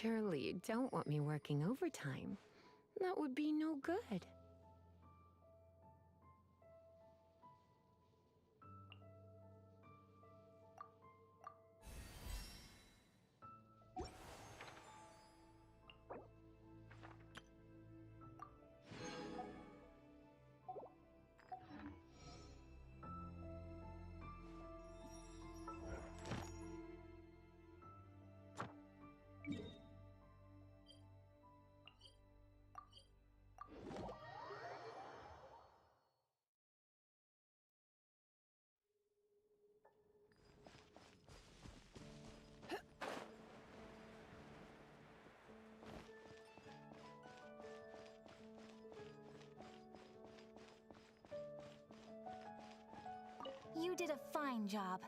Surely you don't want me working overtime. That would be no good. You did a fine job.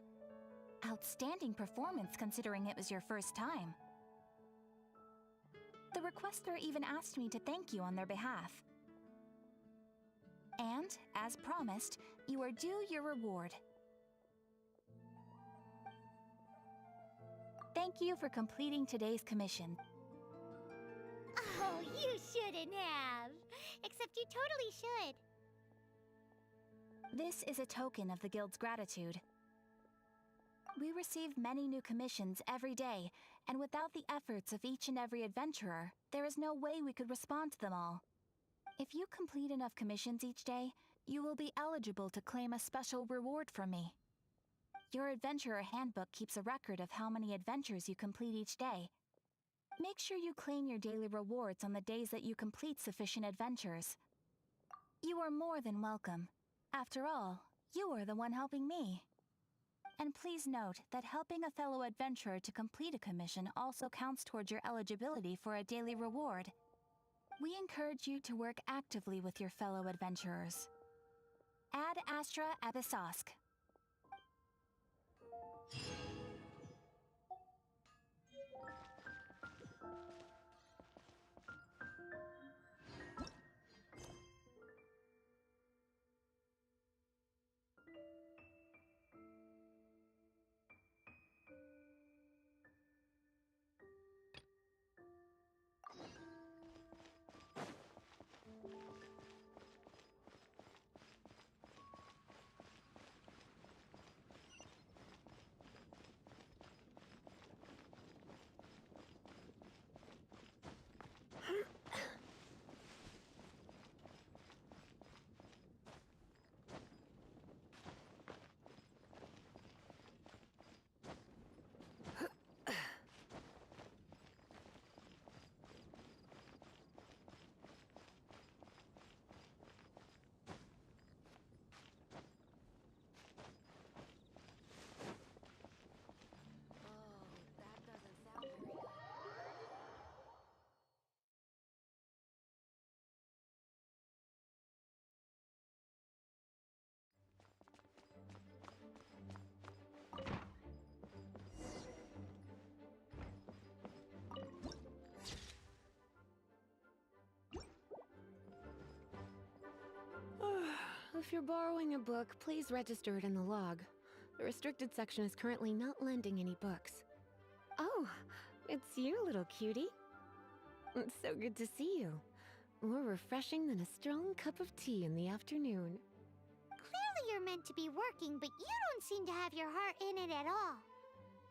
Outstanding performance considering it was your first time. The requester even asked me to thank you on their behalf. And, as promised, you are due your reward. Thank you for completing today's commission. Oh, you shouldn't have. Except you totally should. This is a token of the Guild's gratitude. We receive many new commissions every day, and without the efforts of each and every adventurer, there is no way we could respond to them all. If you complete enough commissions each day, you will be eligible to claim a special reward from me. Your Adventurer Handbook keeps a record of how many adventures you complete each day. Make sure you claim your daily rewards on the days that you complete sufficient adventures. You are more than welcome. After all, you are the one helping me. And please note that helping a fellow adventurer to complete a commission also counts towards your eligibility for a daily reward. We encourage you to work actively with your fellow adventurers. Ad Astra Abyssosk. If you're borrowing a book, please register it in the log. The restricted section is currently not lending any books. Oh, it's you, little cutie. It's so good to see you. More refreshing than a strong cup of tea in the afternoon. Clearly you're meant to be working, but you don't seem to have your heart in it at all.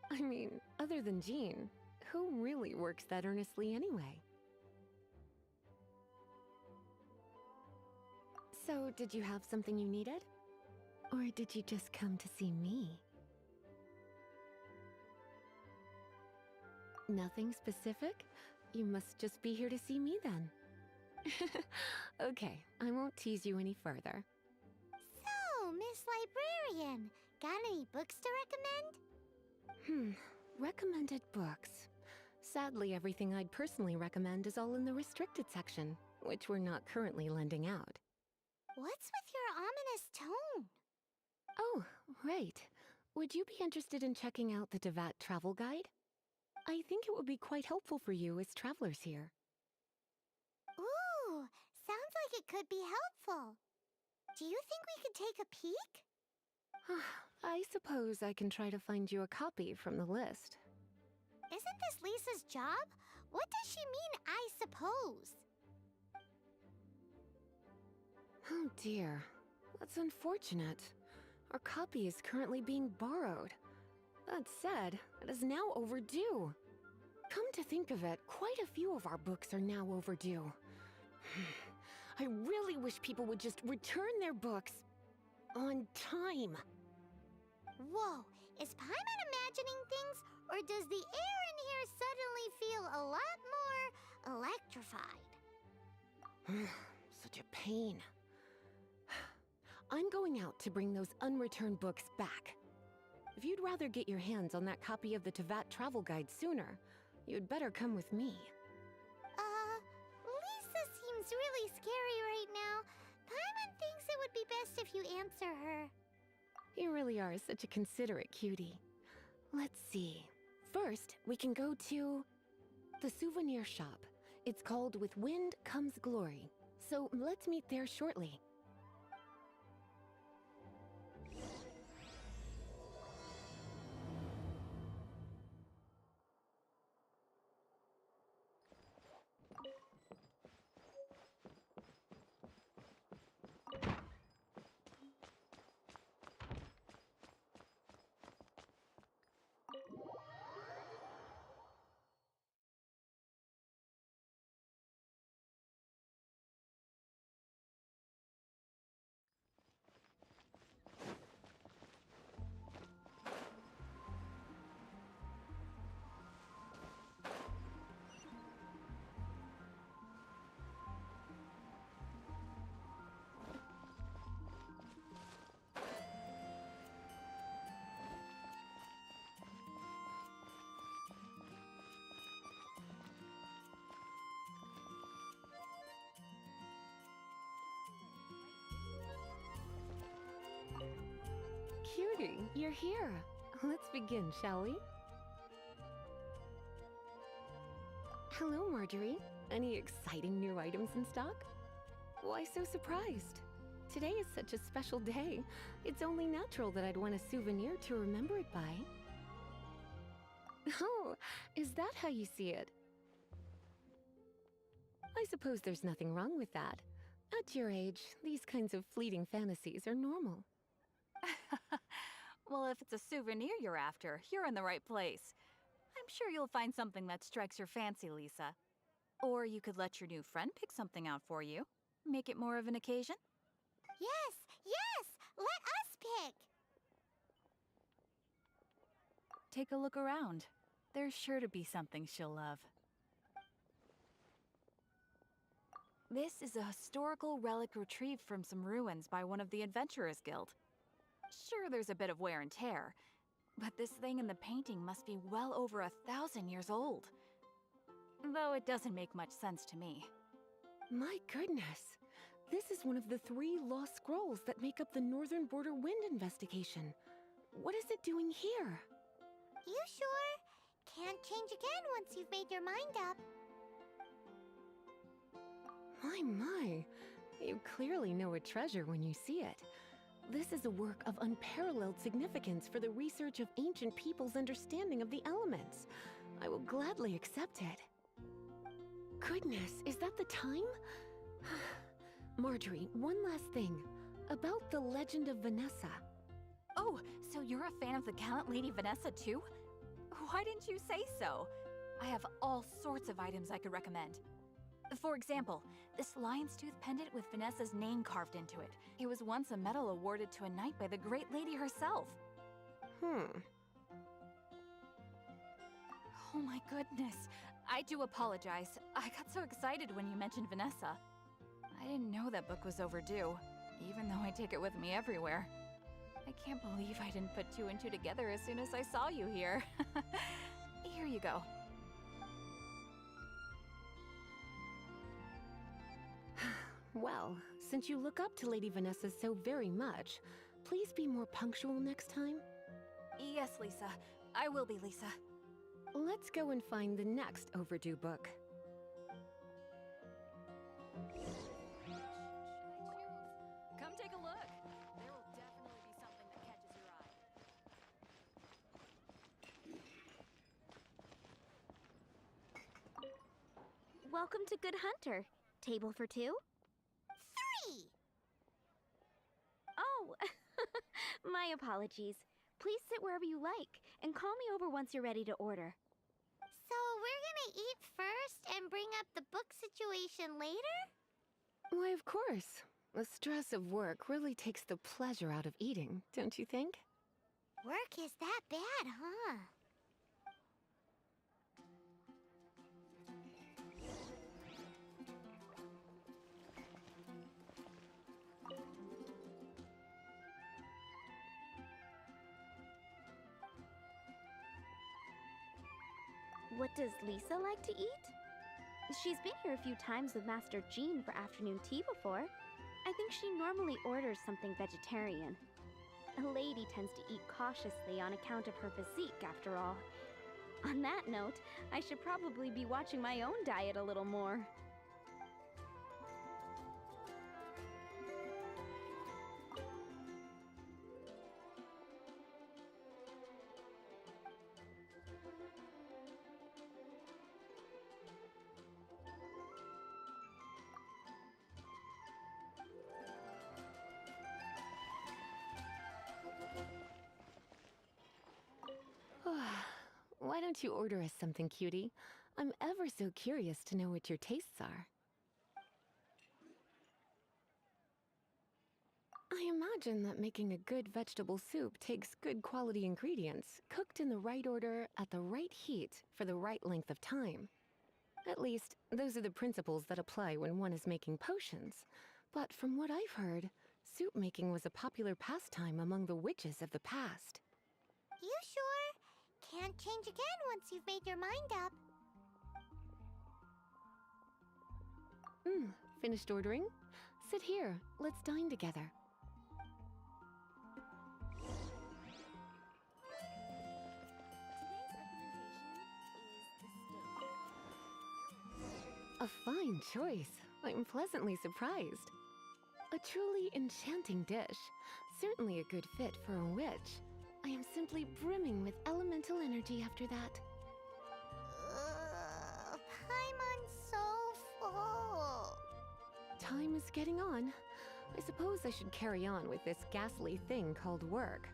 I mean, other than Jean, who really works that earnestly anyway? So, did you have something you needed? Or did you just come to see me? Nothing specific? You must just be here to see me then. Okay, I won't tease you any further. So, Miss Librarian, got any books to recommend? Recommended books. Sadly, everything I'd personally recommend is all in the restricted section, which we're not currently lending out. What's with your ominous tone? Oh, right. Would you be interested in checking out the Devat travel guide? I think it would be quite helpful for you as travelers here. Ooh, sounds like it could be helpful. Do you think we could take a peek? I suppose I can try to find you a copy from the list. Isn't this Lisa's job? What does she mean, I suppose? Oh dear. That's unfortunate. Our copy is currently being borrowed. That said, it is now overdue. Come to think of it, quite a few of our books are now overdue. I really wish people would just return their books on time. Whoa, is Paimon imagining things, or does the air in here suddenly feel a lot more electrified? Such a pain. I'm going out to bring those unreturned books back. If you'd rather get your hands on that copy of the Teyvat travel guide sooner, you'd better come with me. Lisa seems really scary right now. Paimon thinks it would be best if you answer her. You really are such a considerate cutie. Let's see. First, we can go to the souvenir shop. It's called With Wind Comes Glory. So let's meet there shortly. Cutie, you're here. Let's begin, shall we? Hello, Marjorie. Any exciting new items in stock? Why so surprised? Today is such a special day. It's only natural that I'd want a souvenir to remember it by. Oh, is that how you see it? I suppose there's nothing wrong with that. At your age, these kinds of fleeting fantasies are normal. Well, if it's a souvenir you're after, you're in the right place. I'm sure you'll find something that strikes your fancy, Lisa. Or you could let your new friend pick something out for you. Make it more of an occasion. Yes! Let us pick! Take a look around. There's sure to be something she'll love. This is a historical relic retrieved from some ruins by one of the Adventurers Guild. Sure, there's a bit of wear and tear, but this thing in the painting must be well over 1,000 years old. Though it doesn't make much sense to me. My goodness! This is one of the 3 lost scrolls that make up the Northern Border Wind investigation. What is it doing here? You sure? Can't change again once you've made your mind up. My. You clearly know a treasure when you see it. This is a work of unparalleled significance for the research of ancient people's understanding of the elements. I will gladly accept it. Goodness, is that the time? Marjorie, one last thing. About the legend of Vanessa. Oh, so you're a fan of the gallant Lady Vanessa too? Why didn't you say so? I have all sorts of items I could recommend. For example, this lion's tooth pendant with Vanessa's name carved into it. It was once a medal awarded to a knight by the great lady herself. Oh my goodness. I do apologize. I got so excited when you mentioned Vanessa. I didn't know that book was overdue, even though I take it with me everywhere. I can't believe I didn't put 2 and 2 together as soon as I saw you here. Here you go. Well, since you look up to Lady Vanessa so very much, please be more punctual next time. Yes, Lisa. I will be, Lisa. Let's go and find the next overdue book. Come take a look. There will definitely be something that catches your eye. Welcome to Good Hunter. Table for two? 3! Oh, my apologies. Please sit wherever you like, and call me over once you're ready to order. So we're gonna eat first and bring up the book situation later? Why, of course. The stress of work really takes the pleasure out of eating, don't you think? Work is that bad, huh? What does Lisa like to eat? She's been here a few times with Master Jean for afternoon tea before. I think she normally orders something vegetarian. A lady tends to eat cautiously on account of her physique, after all. On that note, I should probably be watching my own diet a little more. Why don't you order us something, cutie? I'm ever so curious to know what your tastes are. I imagine that making a good vegetable soup takes good quality ingredients, cooked in the right order, at the right heat, for the right length of time. At least, those are the principles that apply when one is making potions. But from what I've heard, soup making was a popular pastime among the witches of the past. You sure? Can't change again once you've made your mind up. Finished ordering? Sit here, let's dine together. A fine choice. I'm pleasantly surprised. A truly enchanting dish. Certainly a good fit for a witch. I am simply brimming with elemental energy after that. Paimon's so full. Time is getting on. I suppose I should carry on with this ghastly thing called work.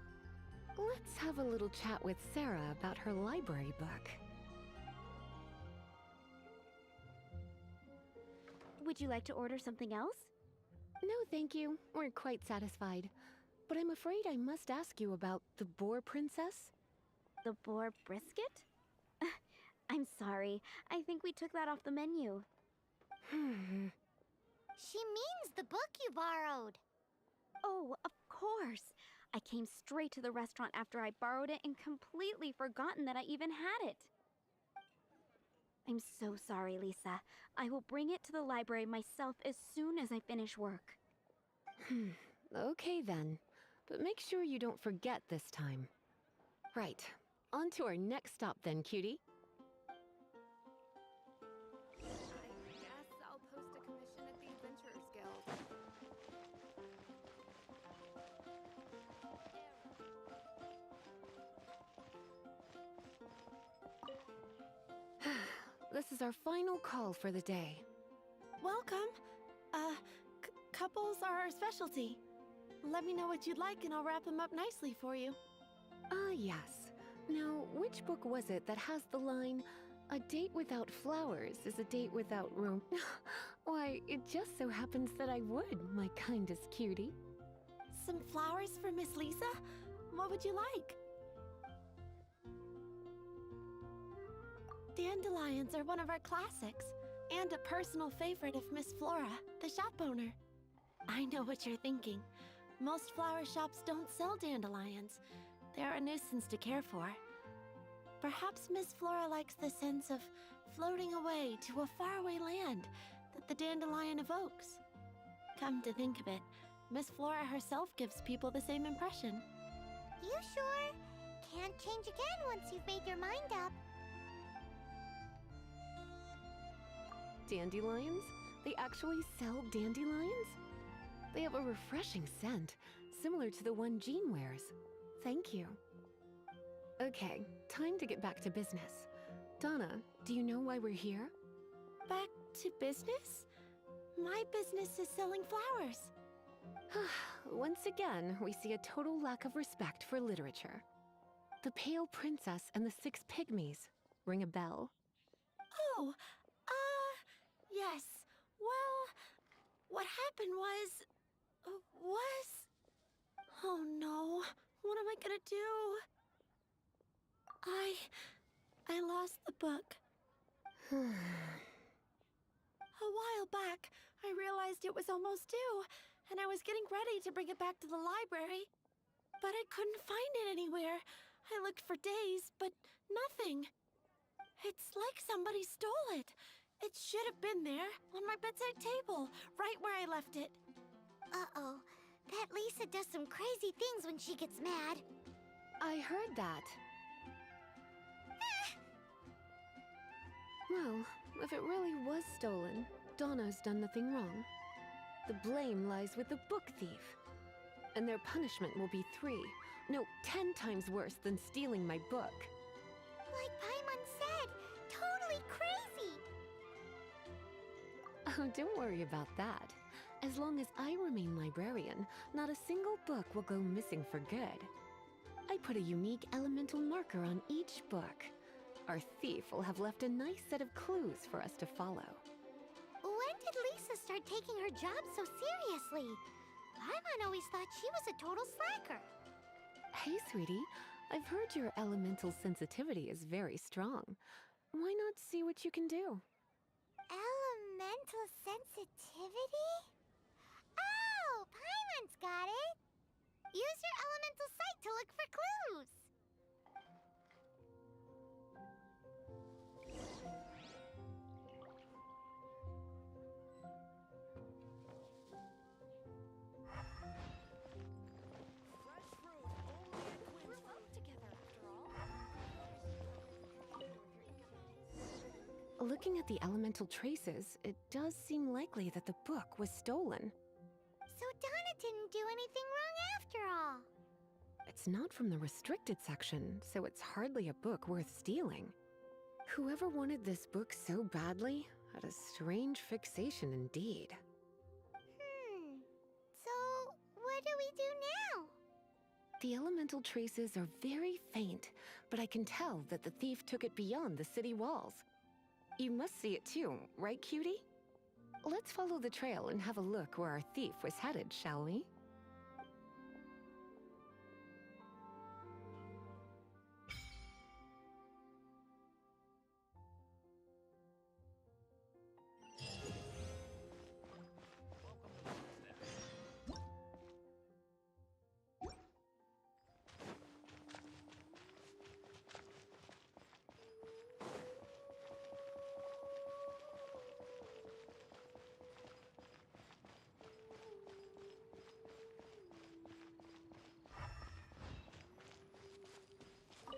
Let's have a little chat with Sarah about her library book. Would you like to order something else? No, thank you. We're quite satisfied. But I'm afraid I must ask you about the Boar Princess. The boar brisket? I'm sorry. I think we took that off the menu. She means the book you borrowed. Oh, of course. I came straight to the restaurant after I borrowed it and completely forgotten that I even had it. I'm so sorry, Lisa. I will bring it to the library myself as soon as I finish work. Okay then. But make sure you don't forget this time. Right. On to our next stop then, cutie. I guess I'll post a commission at the Adventurers Guild. This is our final call for the day. Welcome. Couples are our specialty. Let me know what you'd like and I'll wrap them up nicely for you. Yes. Now, which book was it that has the line, "A date without flowers is a date without rom..." Why, it just so happens that I would, my kindest cutie. Some flowers for Miss Lisa? What would you like? Dandelions are one of our classics, and a personal favorite of Miss Flora, the shop owner. I know what you're thinking. Most flower shops don't sell dandelions. They're a nuisance to care for. Perhaps Miss Flora likes the sense of floating away to a faraway land that the dandelion evokes. Come to think of it, Miss Flora herself gives people the same impression. You sure? Can't change again once you've made your mind up. Dandelions? They actually sell dandelions? They have a refreshing scent, similar to the one Jean wears. Thank you. Okay, time to get back to business. Donna, do you know why we're here? Back to business? My business is selling flowers. Once again, we see a total lack of respect for literature. The Pale Princess and the Six Pygmies. Ring a bell? Oh, yes. Well, what happened was... Oh no, what am I gonna do? I lost the book. A while back, I realized it was almost due, and I was getting ready to bring it back to the library. But I couldn't find it anywhere. I looked for days, but nothing. It's like somebody stole it. It should have been there, on my bedside table, right where I left it. Uh-oh. That Lisa does some crazy things when she gets mad. I heard that. Well, if it really was stolen, Donna's done nothing wrong. The blame lies with the book thief. And their punishment will be 10 times worse than stealing my book. Like Paimon said, totally crazy. Oh, don't worry about that. As long as I remain librarian, not a single book will go missing for good. I put a unique elemental marker on each book. Our thief will have left a nice set of clues for us to follow. When did Lisa start taking her job so seriously? Paimon always thought she was a total slacker. Hey, sweetie. I've heard your elemental sensitivity is very strong. Why not see what you can do? Elemental sensitivity? Oh, Paimon's got it! Use your elemental sight to look for clues! Looking at the elemental traces, it does seem likely that the book was stolen. So Donna didn't do anything wrong after all. It's not from the restricted section, so it's hardly a book worth stealing. Whoever wanted this book so badly had a strange fixation indeed. So what do we do now? The elemental traces are very faint, but I can tell that the thief took it beyond the city walls. You must see it too, right, cutie? Let's follow the trail and have a look where our thief was headed, shall we?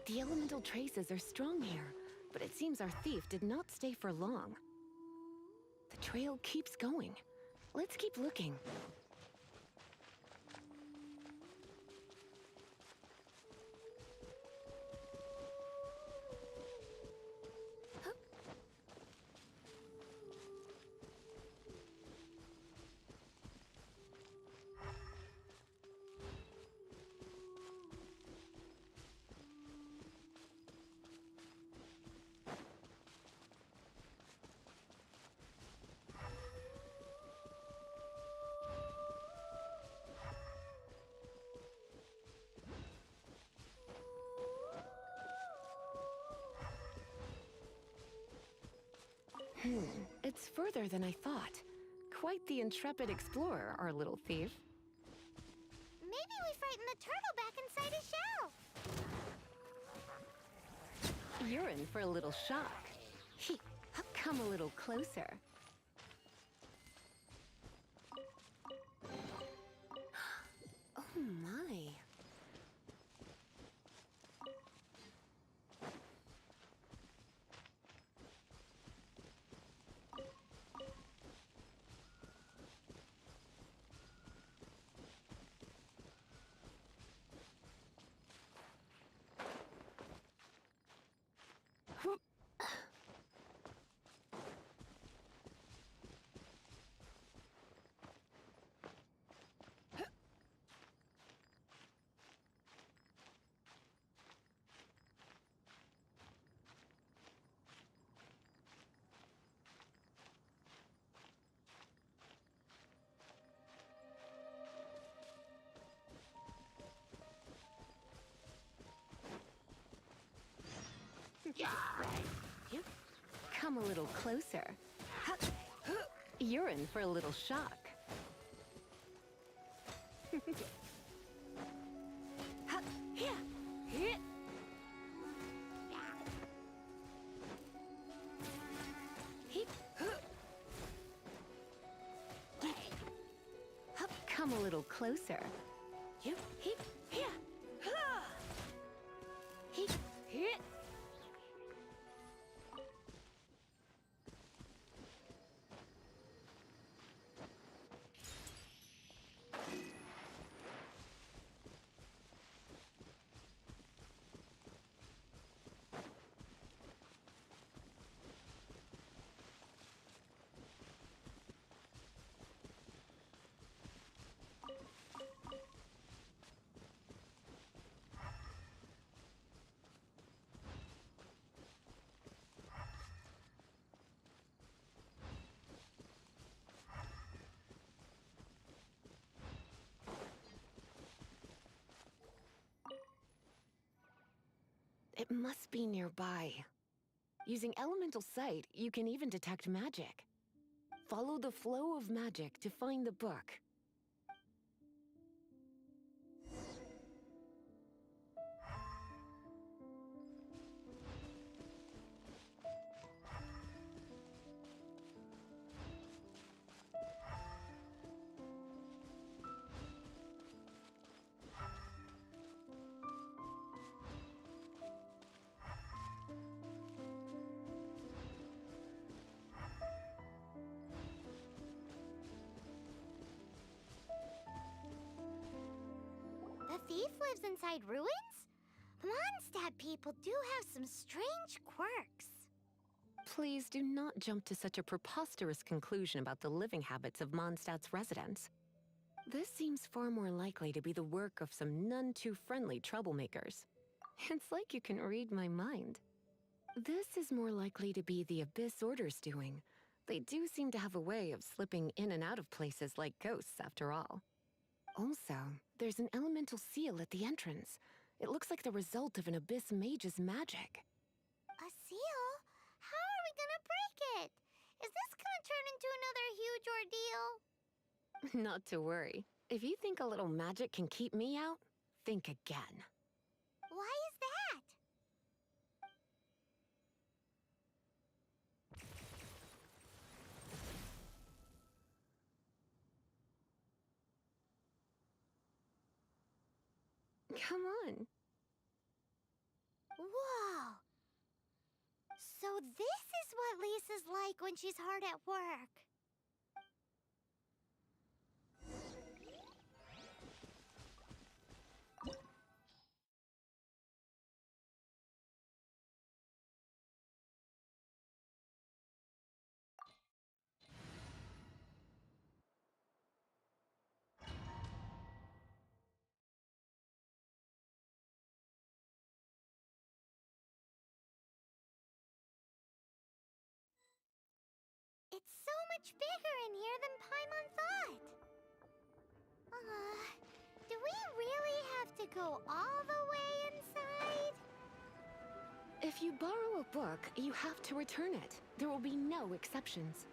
The elemental traces are strong here, but it seems our thief did not stay for long. The trail keeps going. Let's keep looking. It's further than I thought. Quite the intrepid explorer, our little thief. Maybe we frightened the turtle back inside his shell. You're in for a little shock. Come a little closer. Oh my. Come a little closer. You're in for a little shock. Come a little closer. It must be nearby. Using elemental sight, you can even detect magic. Follow the flow of magic to find the book. The thief lives inside ruins? The Mondstadt people do have some strange quirks. Please do not jump to such a preposterous conclusion about the living habits of Mondstadt's residents. This seems far more likely to be the work of some none too friendly troublemakers. It's like you can read my mind. This is more likely to be the Abyss Order's doing. They do seem to have a way of slipping in and out of places like ghosts, after all. Also, there's an elemental seal at the entrance. It looks like the result of an Abyss mage's magic. A seal? How are we gonna break it? Is this gonna turn into another huge ordeal? Not to worry. If you think a little magic can keep me out, think again. Why is that? Come on. Whoa! So this is what Lisa's like when she's hard at work. It's so much bigger in here than Paimon thought. Do we really have to go all the way inside? If you borrow a book, you have to return it. There will be no exceptions.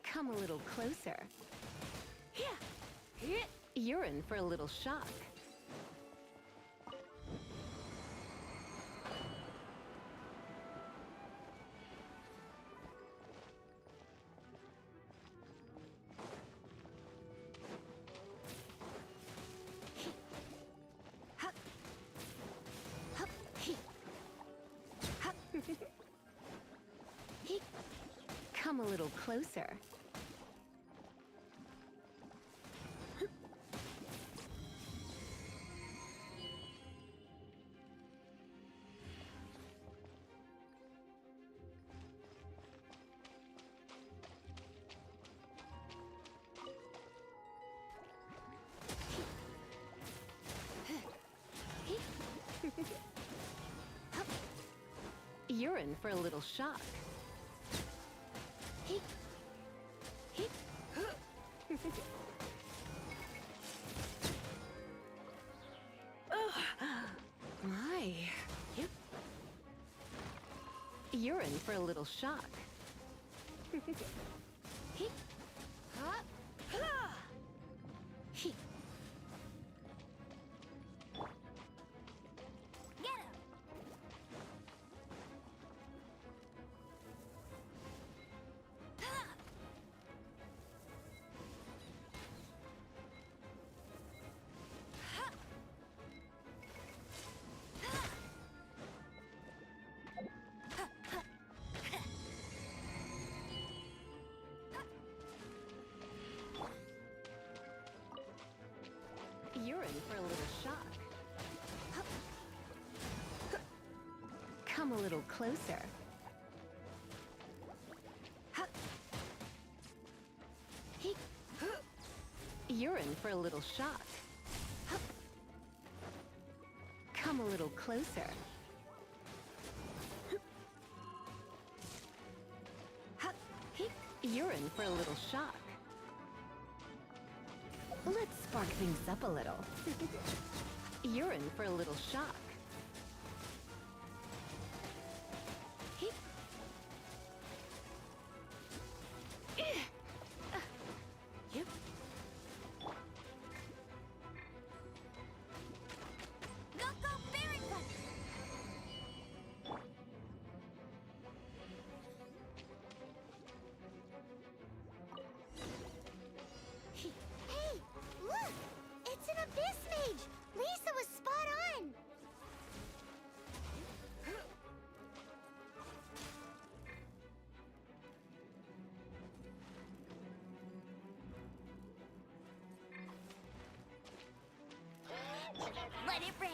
Come a little closer. You're in for a little shock. Come a little closer. You're in for a little shock. My. You're in for a little shock. You're in for a little shock. Come a little closer. You're in for a little shock. Come a little closer. You're in for a little shock. Let's spark things up a little. You're in for a little shock. Yep. Go, very good. Hey, look! It's an abyss mage! Lisa was spot on! Let it rain!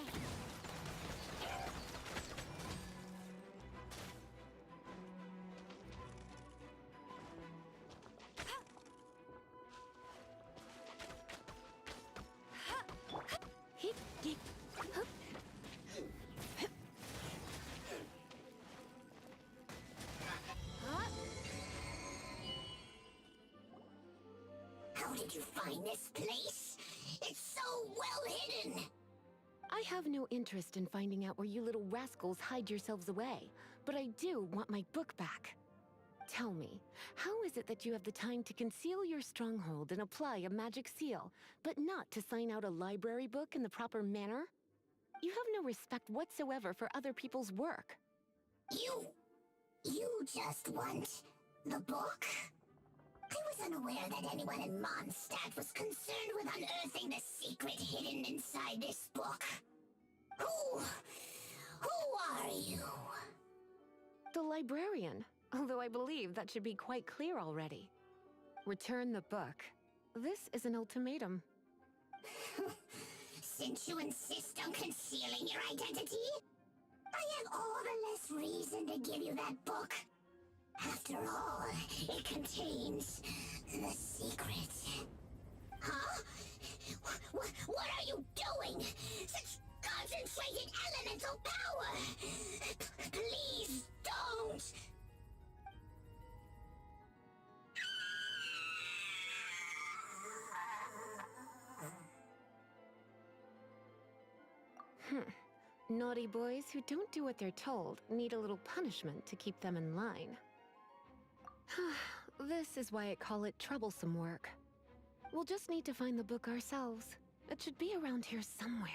How did you find this place? It's so well hidden! I have no interest in finding out where you little rascals hide yourselves away, but I do want my book back. Tell me, how is it that you have the time to conceal your stronghold and apply a magic seal, but not to sign out a library book in the proper manner? You have no respect whatsoever for other people's work. You just want the book? I was unaware that anyone in Mondstadt was concerned with unearthing the secret hidden inside this book. Who are you? The librarian, although I believe that should be quite clear already. Return the book. This is an ultimatum. Since you insist on concealing your identity, I have all the less reason to give you that book. After all, it contains the secret. Huh? What are you doing? Such concentrated elemental power! Please don't! Naughty boys who don't do what they're told need a little punishment to keep them in line. This is why I call it troublesome work. We'll just need to find the book ourselves. It should be around here somewhere.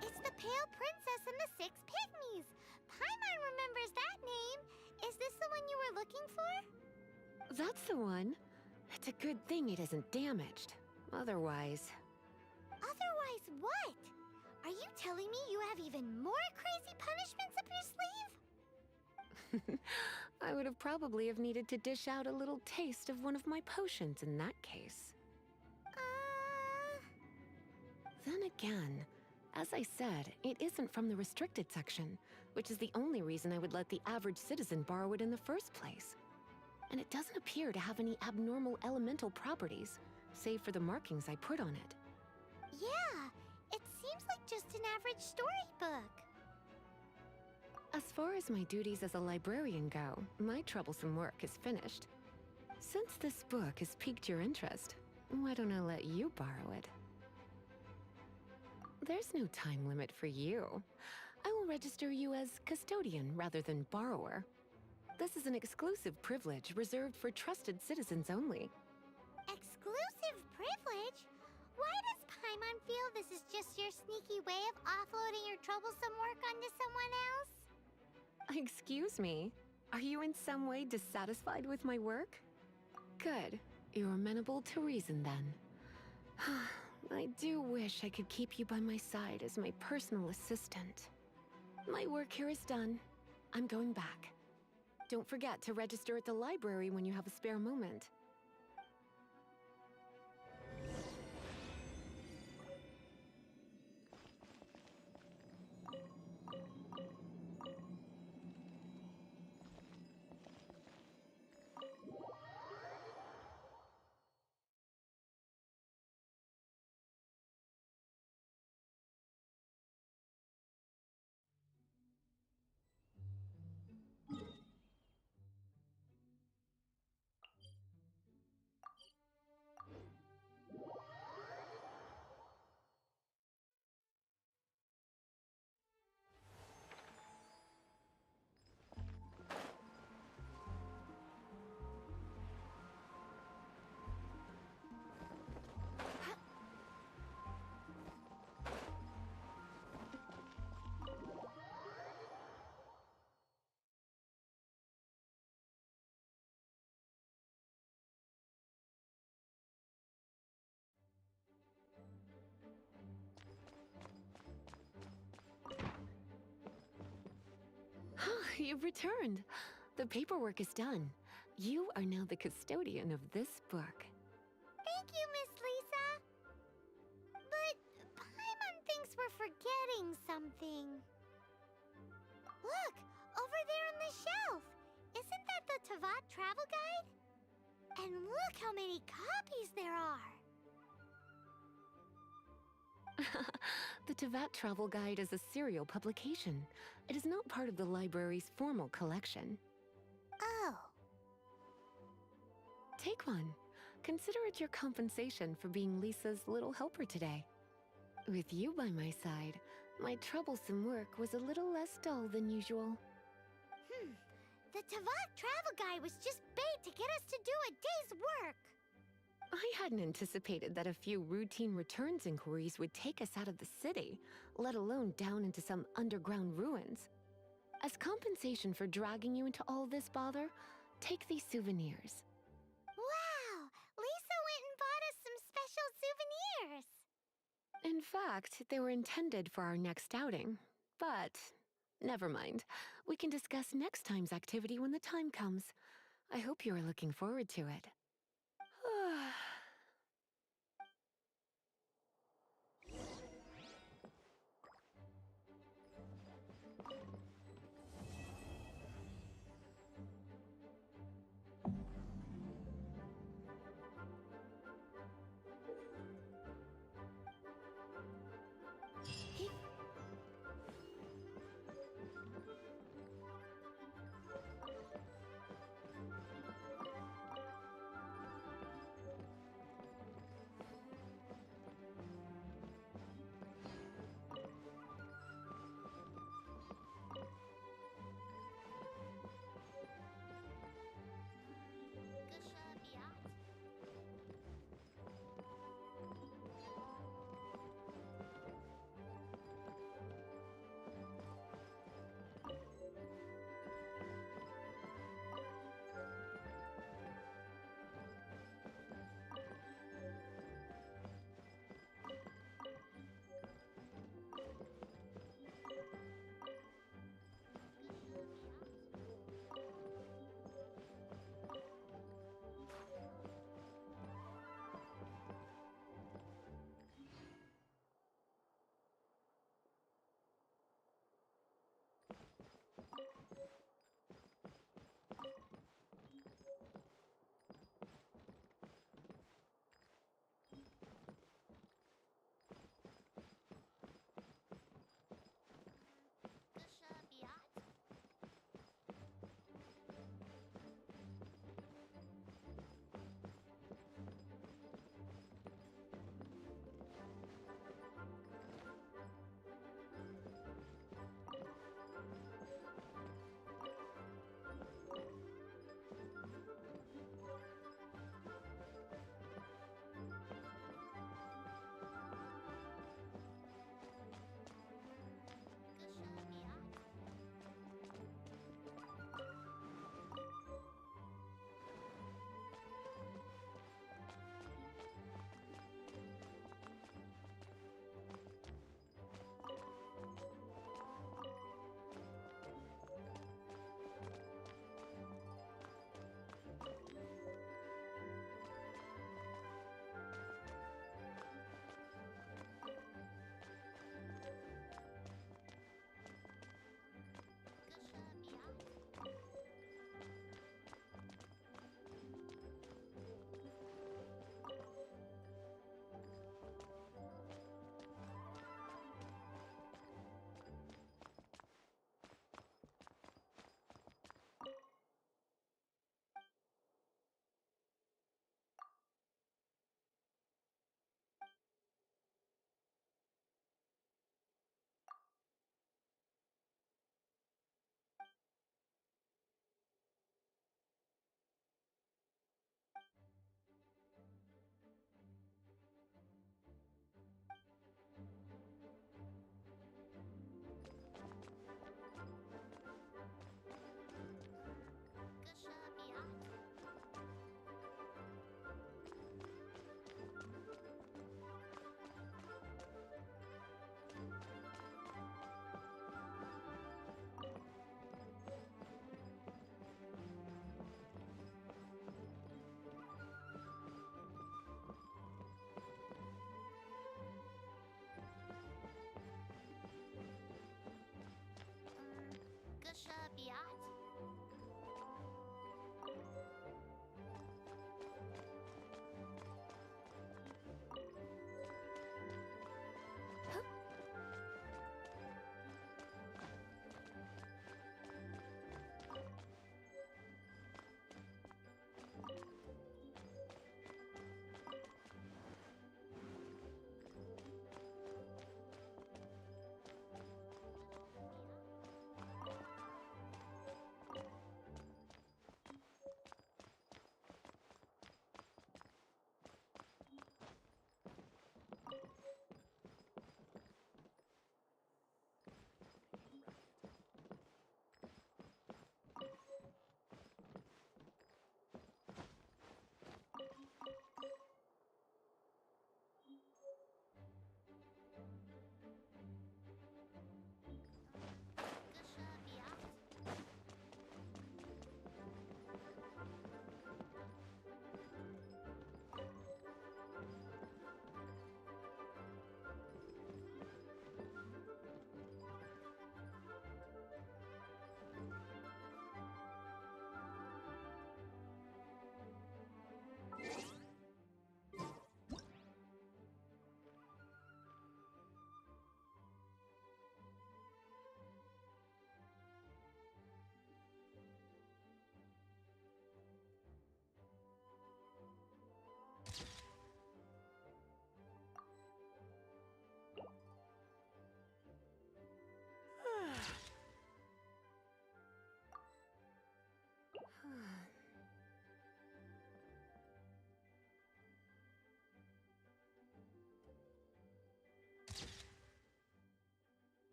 It's the Pale Princess and the Six Pygmies. Paimon remembers that name. Is this the one you were looking for? That's the one. It's a good thing it isn't damaged. Otherwise... Otherwise what? Are you telling me you have even more crazy punishments up your sleeve? I would have probably have needed to dish out a little taste of one of my potions in that case. Then again, as I said, it isn't from the restricted section, which is the only reason I would let the average citizen borrow it in the first place. And it doesn't appear to have any abnormal elemental properties, save for the markings I put on it. Yeah, it seems like just an average storybook. As far as my duties as a librarian go, my troublesome work is finished. Since this book has piqued your interest, why don't I let you borrow it? There's no time limit for you. I will register you as custodian rather than borrower. This is an exclusive privilege reserved for trusted citizens only. Exclusive privilege? Why does Paimon feel this is just your sneaky way of offloading your troublesome work onto someone else? Excuse me, are you in some way dissatisfied with my work? Good, you're amenable to reason then. I do wish I could keep you by my side as my personal assistant. My work here is done. I'm going back. Don't forget to register at the library when you have a spare moment. You've returned. The paperwork is done. You are now the custodian of this book. Thank you, Miss Lisa. But Paimon thinks we're forgetting something. Look, over there on the shelf. Isn't that the Tavat travel guide? And look how many copies there are. The Tavat Travel Guide is a serial publication. It is not part of the library's formal collection. Oh. Take one. Consider it your compensation for being Lisa's little helper today. With you by my side, my troublesome work was a little less dull than usual. The Tavat travel guide was just bait to get us to do a day's work. I hadn't anticipated that a few routine returns inquiries would take us out of the city, let alone down into some underground ruins. As compensation for dragging you into all this bother, take these souvenirs. Wow! Lisa went and bought us some special souvenirs. In fact, they were intended for our next outing. But, never mind. We can discuss next time's activity when the time comes. I hope you are looking forward to it.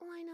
Why not?